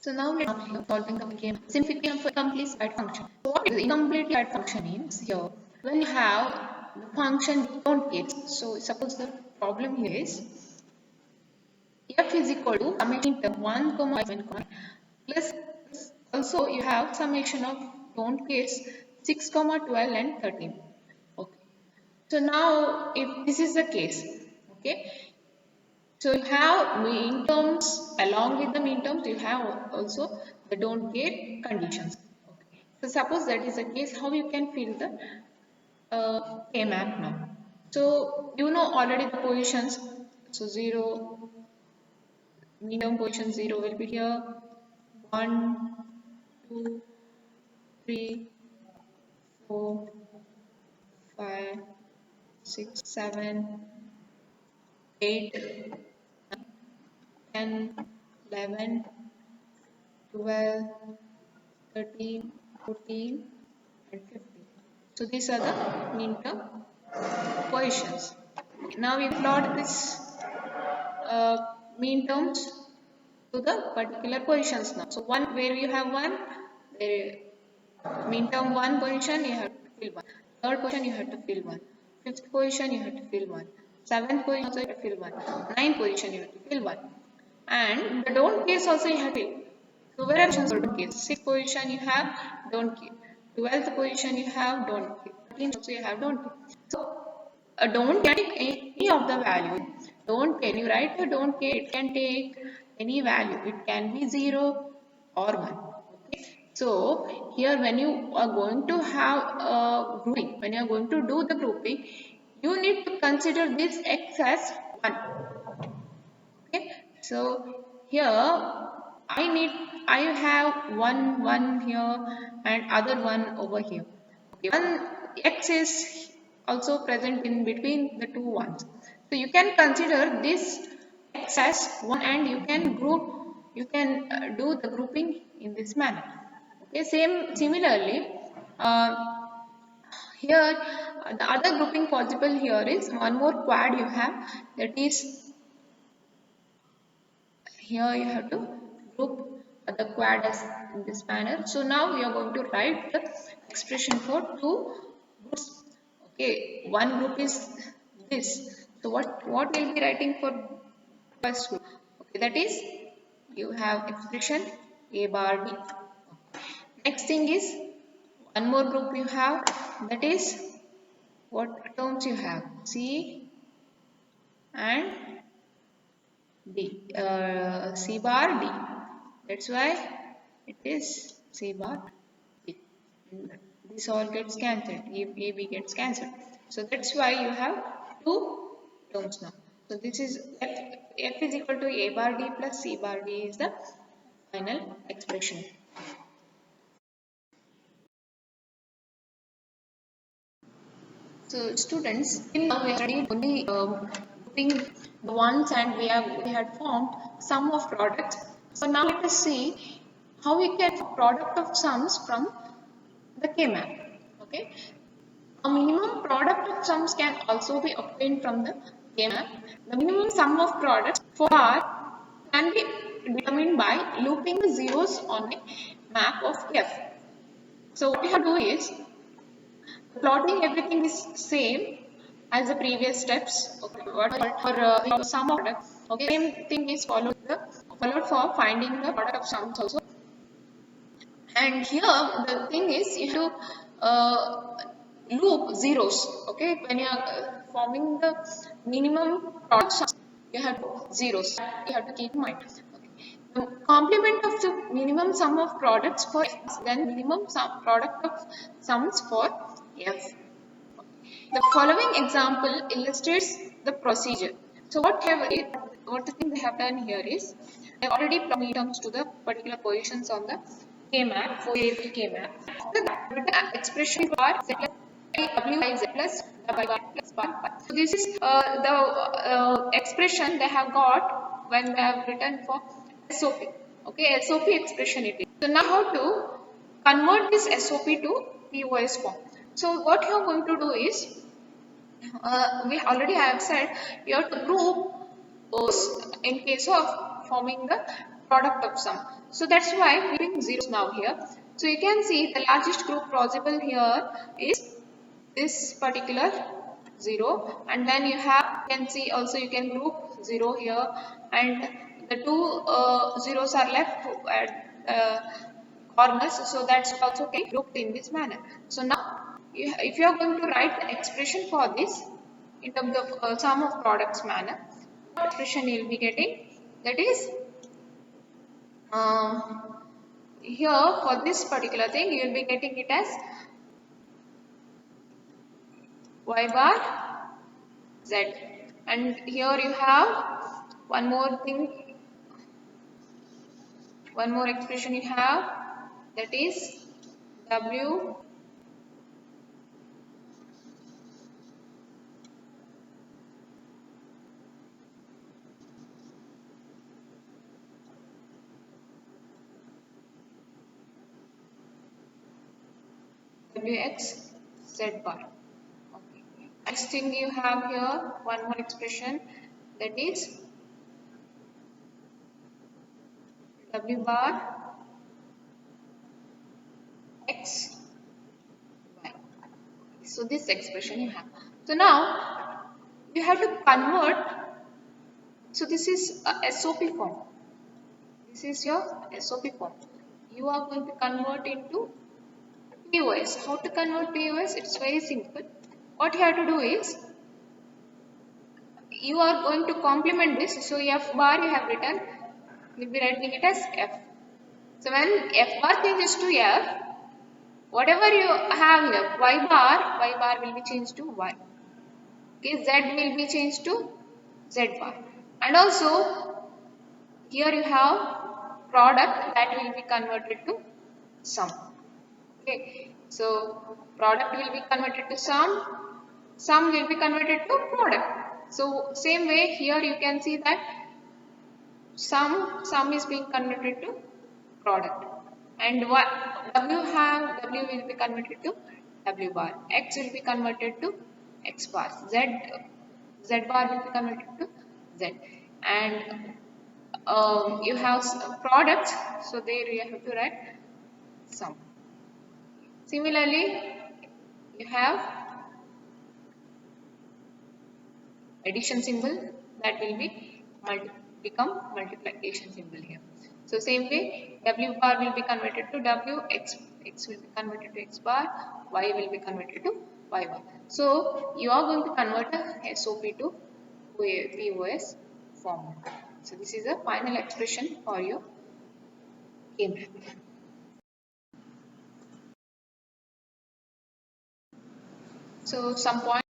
So now let's start here solving the game simplification for complete side function. So what is incomplete side function means here? When you have the function don't get. So suppose the problem here is f is equal to summation term 1 comma 7 comma plus also you have summation of don't case 6 comma 12 and 13. Okay. So now if this is the case, okay, so you have mean terms, along with the mean terms, you have also the don't get conditions. Okay. So suppose that is the case, how you can fill the K-map now. So you know already the positions. So 0, mean term position 0 will be here. 1, 2, 3, 4, 5, 6, 7, 8, 10, 11, 12, 13, 14 and 15. So these are the mean term positions. Now we plot this mean terms to the particular positions now. So one where you have one, there mean term one position you have to fill one. Third position you have to fill one. Fifth position you have to fill one. Seventh position also you have to fill one. Ninth position you have to fill one. And the don't case also you have to fill. So where are positions for don't case? Sixth position you have don't case. 12th position you have don't case. 13th also you have don't case. So don't take any of the value. Don't can you write a don't care, it can take any value. It can be 0 or 1. Okay. So here when you are going to have a grouping, when you are going to do the grouping, you need to consider this x as 1. Okay. So here I have one here and other one over here. Okay. One x is also present in between the two ones. So you can consider this x as one and you can do the grouping in this manner. Okay. Similarly, uh, here the other grouping possible here is one more quad you have, that is here you have to group the quad as in this manner. So now we are going to write the expression for two groups. Okay, one group is this. So what we'll be writing for first group? Okay, that is you have expression a bar b. Next thing is one more group you have, that is what terms you have c and D, C bar D. That's why it is C bar D. This all gets cancelled. A B gets cancelled. So that's why you have two terms now. So this is F is equal to A bar D plus C bar D is the final expression. So students, till now we studied only putting the ones and we had formed sum of products. So now let us see how we get product of sums from the K-map. Okay, a minimum product of sums can also be obtained from the K-map. The minimum sum of products for R can be determined by looping the zeros on a map of F. So what you have to do is plotting everything is same as the previous steps. Okay, what for sum of product. Okay, same thing is followed for finding the product of sums also. And here the thing is you have to loop zeros. Okay, when you are forming the minimum product sums, you have zeros. You have to keep in mind. Okay. The complement of the minimum sum of products for F, then minimum sum product of sums for F. The following example illustrates the procedure. So what the thing they have done here is they have already plotted terms to the particular positions on the K-map, for variable K-map. After that, the expression for z plus w by z plus w by plus bar. So this is the expression they have got when they have written for SOP. Okay, SOP expression it is. So now how to convert this SOP to POS form. So what you are going to do is we already have said you have to group those in case of forming the product of sum. So that's why we bring zeros now here. So you can see the largest group possible here is this particular 0, and then you can see also you can group 0 here, and the two zeros are left at corners, so that's also grouped in this manner. So now if you are going to write the expression for this in terms of sum of products manner, what expression you will be getting, that is here for this particular thing you will be getting it as y bar z, and here you have one more thing, one more expression you have, that is w wx z bar. Okay. Next thing you have here one more expression, that is w bar x y. So this expression you have. So now you have to convert. So this is a SOP form. This is your SOP form. You are going to convert into POS. How to convert POS? It's very simple. What you have to do is, you are going to complement this. So F bar you have written, you will be writing it as F. So when F bar changes to F, whatever you have here, Y bar will be changed to Y. Okay, Z will be changed to Z bar. And also here you have product, that will be converted to sum. Okay, so product will be converted to sum will be converted to product. So same way here you can see that sum is being converted to product, and what W will be converted to W bar, X will be converted to X bar, Z bar will be converted to Z, and you have products, so there you have to write sum. Similarly, you have addition symbol, that will be become multiplication symbol here. So same way, W bar will be converted to W, X will be converted to X bar, Y will be converted to Y bar. So you are going to convert a SOP to POS form. So this is the final expression for your K-map. So some points